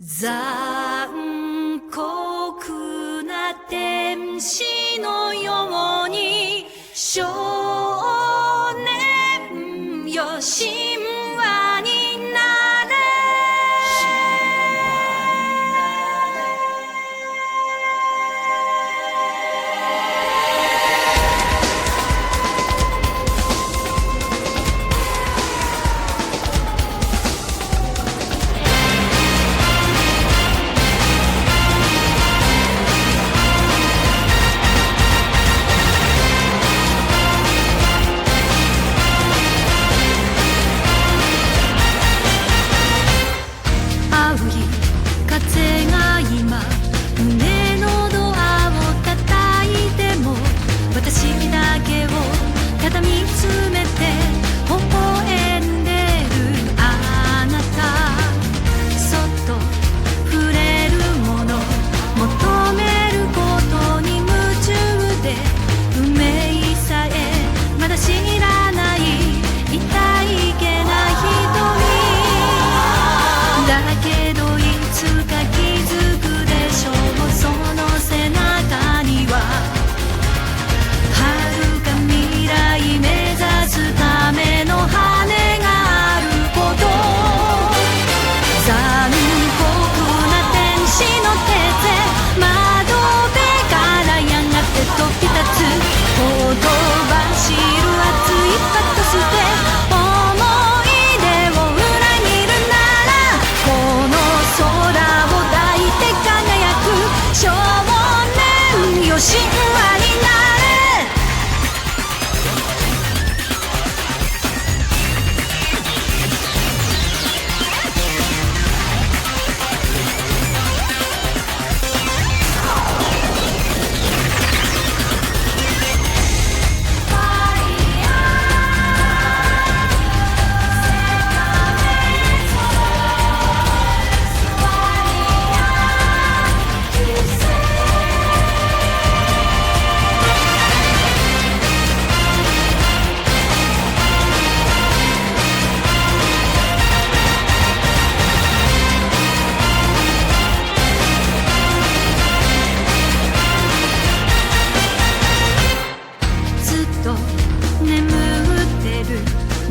残酷な天使のように少年よ神話になれ。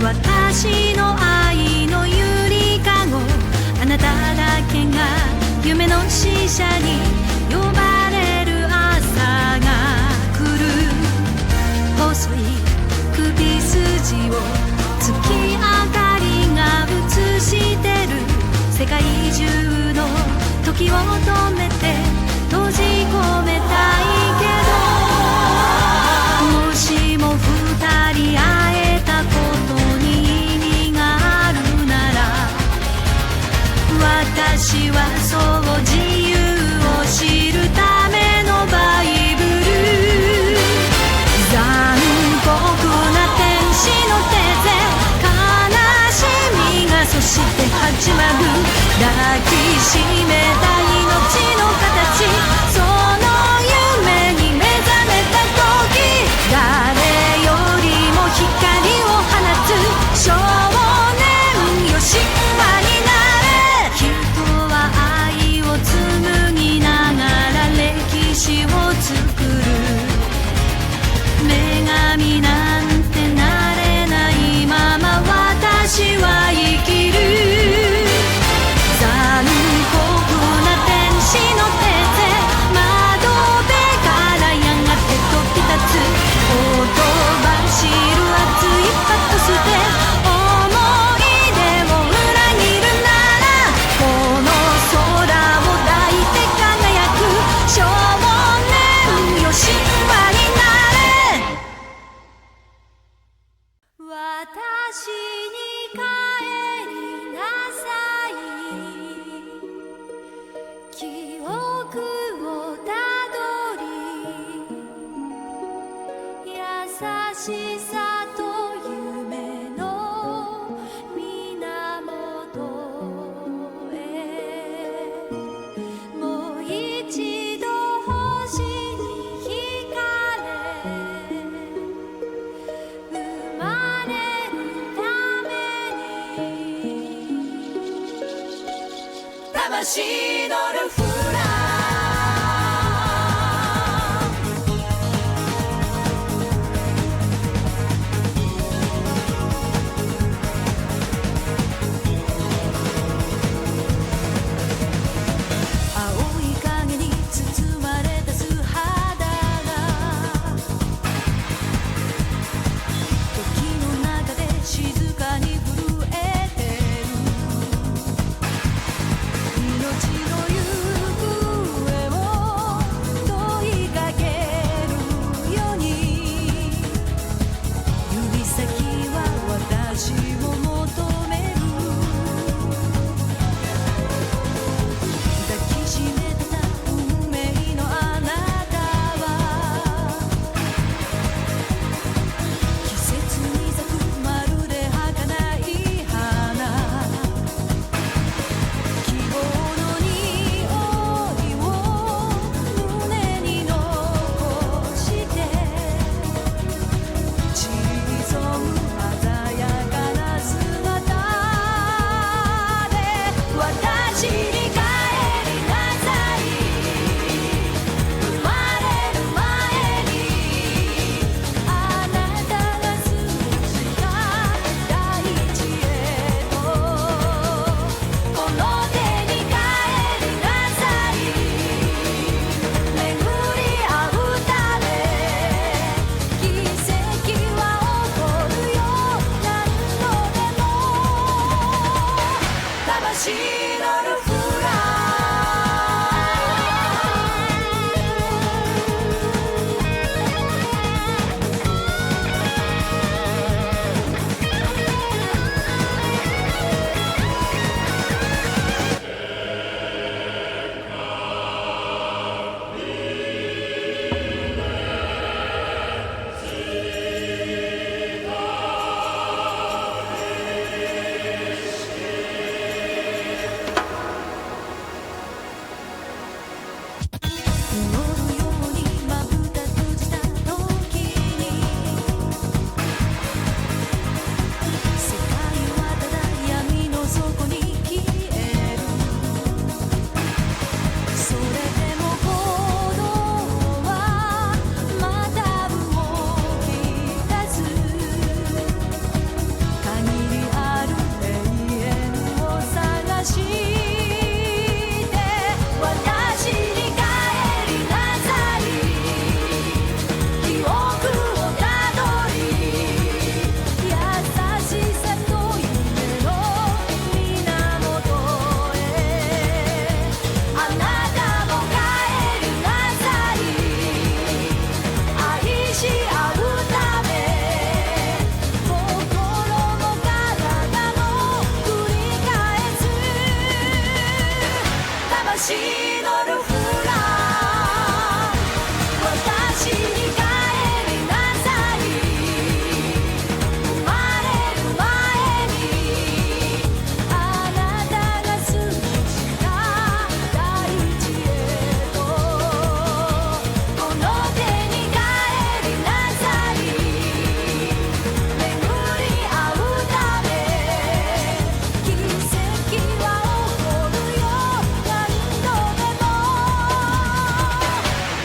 私の愛のゆりかご、あなただけが夢の使者に呼ばれる朝が来る。細い首筋を月明かりが映してる。世界中の時を止めて閉じ込めたいけど、もしも二人会えたこと私はそう自由を知るためのバイブル。残酷な天使の手で悲しみがそして始まる。抱きしめた命の形、その夢に目覚めた時、誰よりも光を放つ少年よ神話になれ。紡ぎながら歴史を作る。女神なんてなれないまま私は生きる。残酷な天使の手で窓辺からやがて飛び立つ。ほとばしる熱いパトスで私に帰りなさい。記憶をたどり、優しさと夢の源へ。もう一度星に惹かれ、生まれるために魂のルフラ青い影に包まれた素肌が時の中で静かに震えてる命の行方を問いかけるように指先は私を求める抱きしめてた運命のあなたは季節に咲くまるで儚い花希望の匂いを胸に残して散り添う鮮やかな姿で私に帰りなさい生まれる前にあなたが過ごした大地へとこの手に帰りなさい巡り合うため奇跡は起こるよ何度でも魂のルフラ祈るようにまぶた閉じた時に世界はただ闇の底に消えるそれでも鼓動はまた動き出す限りある永遠を探して私に帰りなさい記憶をたどり優しさと夢の源へあなたも帰りなさい愛し合うため心も体も繰り返す魂のルフラ私に帰りなさい生まれる前にあなたが過ごした大地へとこの手に帰りなさい巡り合うため奇跡は起こるよ何度でも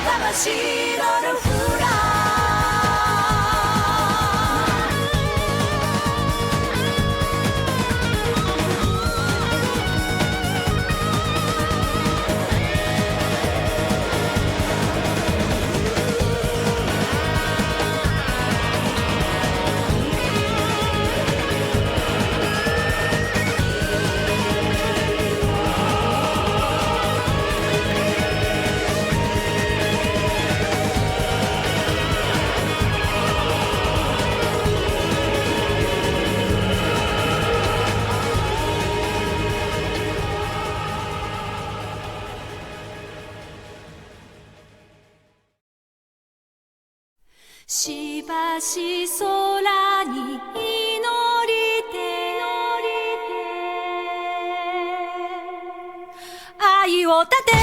魂のルフラしばし空に祈りて愛を立て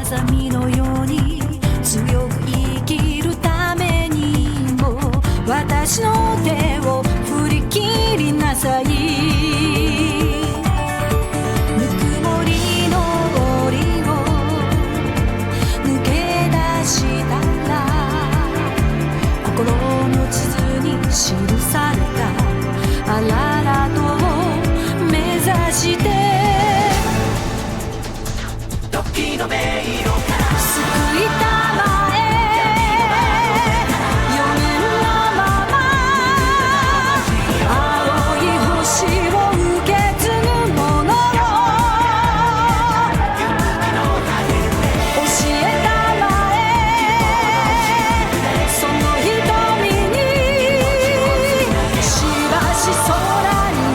ザミのように強く生きるためにも私の手を振り切りなさい。ぬくもりの檻を抜け出したら心の地図に記されたアララトを目指して時の迷路から救いたまえ4年のまま青い星を受け継ぐものを教えたまえその瞳にしばし空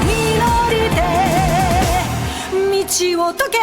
に祈りて道を解け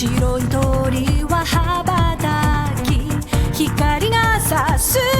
白い鳥は羽ばたき光が差す